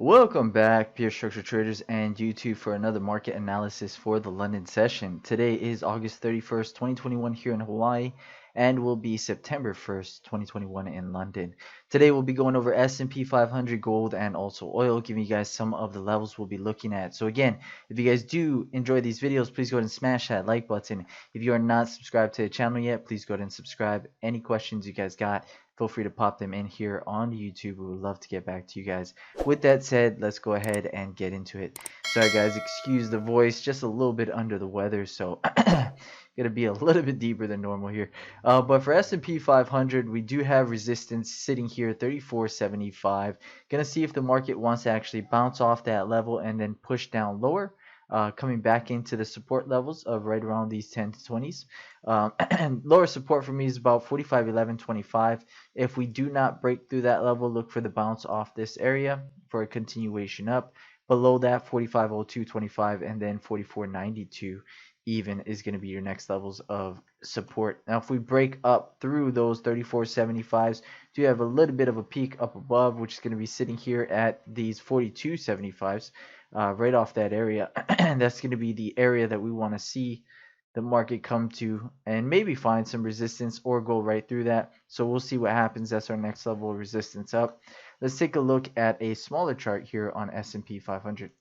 Welcome back, peer structure traders and YouTube, for another market analysis for the London session. Today is August 31st, 2021 here in Hawaii, and will be September 1st, 2021 in London. Today we'll be going over S&P 500, gold, and also oil, giving you guys some of the levels we'll be looking at. So again, if you guys do enjoy these videos, please go ahead and smash that like button. If you are not subscribed to the channel yet, please go ahead and subscribe. Any questions you guys got, feel free to pop them in here on YouTube. We would love to get back to you guys. With that said, let's go ahead and get into it. Sorry guys, excuse the voice, just a little bit under the weather, so gonna be a little bit deeper than normal here. But for S&P 500, we do have resistance sitting here, 34.75. Gonna see if the market wants to actually bounce off that level and then push down lower. Coming back into the support levels of right around these 10 to 20s. And lower support for me is about 45.11.25. If we do not break through that level, look for the bounce off this area for a continuation up. Below that, 45.02.25 and then 44.92 even is going to be your next levels of support. Now if we break up through those 34.75s, do have a little bit of a peak up above, which is going to be sitting here at these 42.75s. Right off that area. And that's going to be the area that we want to see the market come to and maybe find some resistance or go right through that. So we'll see what happens. That's our next level of resistance up. Let's take a look at a smaller chart here on S&P 500.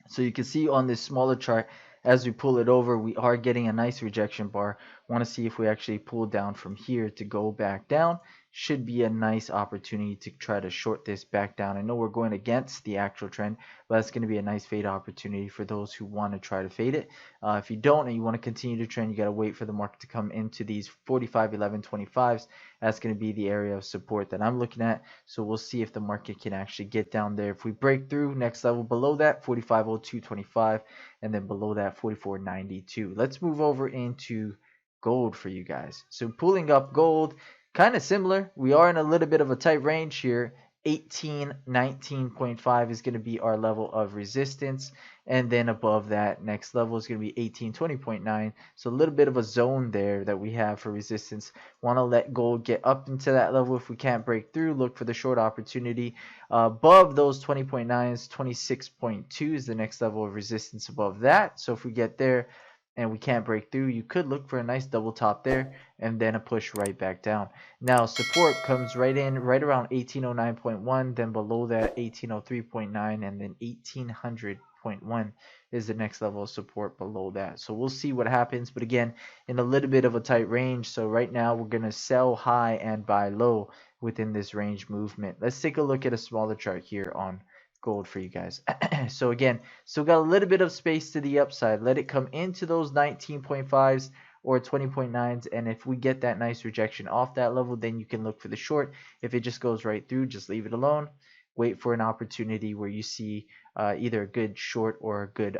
So you can see on this smaller chart, as we pull it over, we are getting a nice rejection bar. Want to see if we actually pull down from here to go back down. Should be a nice opportunity to try to short this back down. I know we're going against the actual trend, but it's going to be a nice fade opportunity for those who want to try to fade it. If you don't and you want to continue to trend, you got to wait for the market to come into these 45.11.25s. That's going to be the area of support that I'm looking at. So we'll see if the market can actually get down there. If we break through, next level below that, 45.02.25, and then below that, 44.92. Let's move over into gold for you guys. So pulling up gold, kind of similar. We are in a little bit of a tight range here. 18.19.5 is going to be our level of resistance, and then above that, next level is going to be 18.20.9. so a little bit of a zone there that we have for resistance. Want to let gold get up into that level. If we can't break through, look for the short opportunity above those 20.9s. 26.2 is the next level of resistance above that. So if we get there and we can't break through, you could look for a nice double top there and then a push right back down. Now support comes right in right around 1809.1, then below that 1803.9, and then 1800.1 is the next level of support below that. So we'll see what happens, but again, in a little bit of a tight range. So right now we're going to sell high and buy low within this range movement. Let's take a look at a smaller chart here on gold for you guys. So again, still got a little bit of space to the upside. Let it come into those 19.5s or 20.9s, and if we get that nice rejection off that level, then you can look for the short. If it just goes right through, just leave it alone. Wait for an opportunity where you see either a good short or a good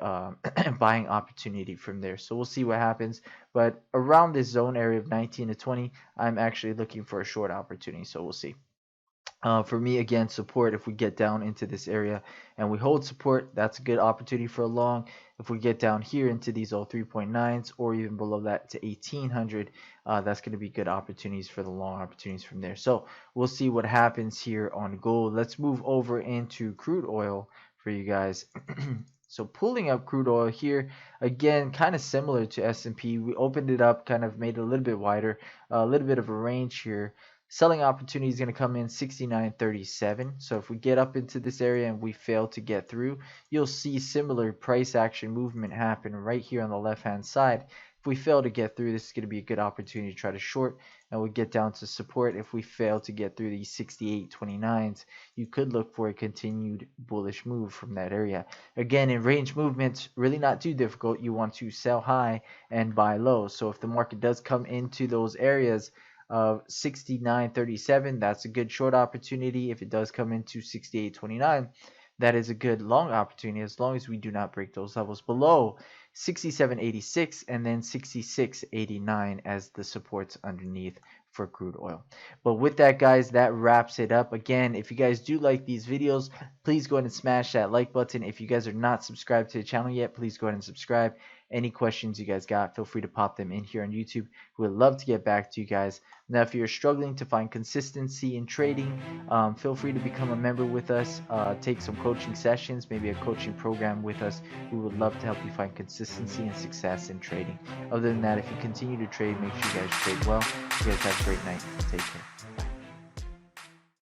buying opportunity from there. So we'll see what happens, but around this zone area of 19 to 20, I'm actually looking for a short opportunity, so we'll see. For me, again, support, if we get down into this area and we hold support, that's a good opportunity for a long. If we get down here into these 3.9s or even below that to 1800, that's going to be good opportunities for the long opportunities from there. So we'll see what happens here on gold. Let's move over into crude oil for you guys. So pulling up crude oil here, again, kind of similar to S&P. We opened it up, kind of made it a little bit wider, a little bit of a range here. Selling opportunity is going to come in 69.37. So if we get up into this area and we fail to get through, you'll see similar price action movement happen right here on the left hand side. If we fail to get through, this is going to be a good opportunity to try to short, and we'll get down to support. If we fail to get through these 68.29s, you could look for a continued bullish move from that area. Again, in range movements, really not too difficult. You want to sell high and buy low. So if the market does come into those areas of 69.37, that's a good short opportunity. If it does come into 68.29, that is a good long opportunity, as long as we do not break those levels below 67.86 and then 66.89 as the supports underneath for crude oil. But with that, guys, that wraps it up. Again, if you guys do like these videos, please go ahead and smash that like button. If you guys are not subscribed to the channel yet, please go ahead and subscribe. Any questions you guys got, feel free to pop them in here on YouTube. We would love to get back to you guys. Now, if you're struggling to find consistency in trading, feel free to become a member with us, take some coaching sessions, maybe a coaching program with us. We would love to help you find consistency and success in trading. Other than that, if you continue to trade, make sure you guys trade well. You guys have a great night. Take care.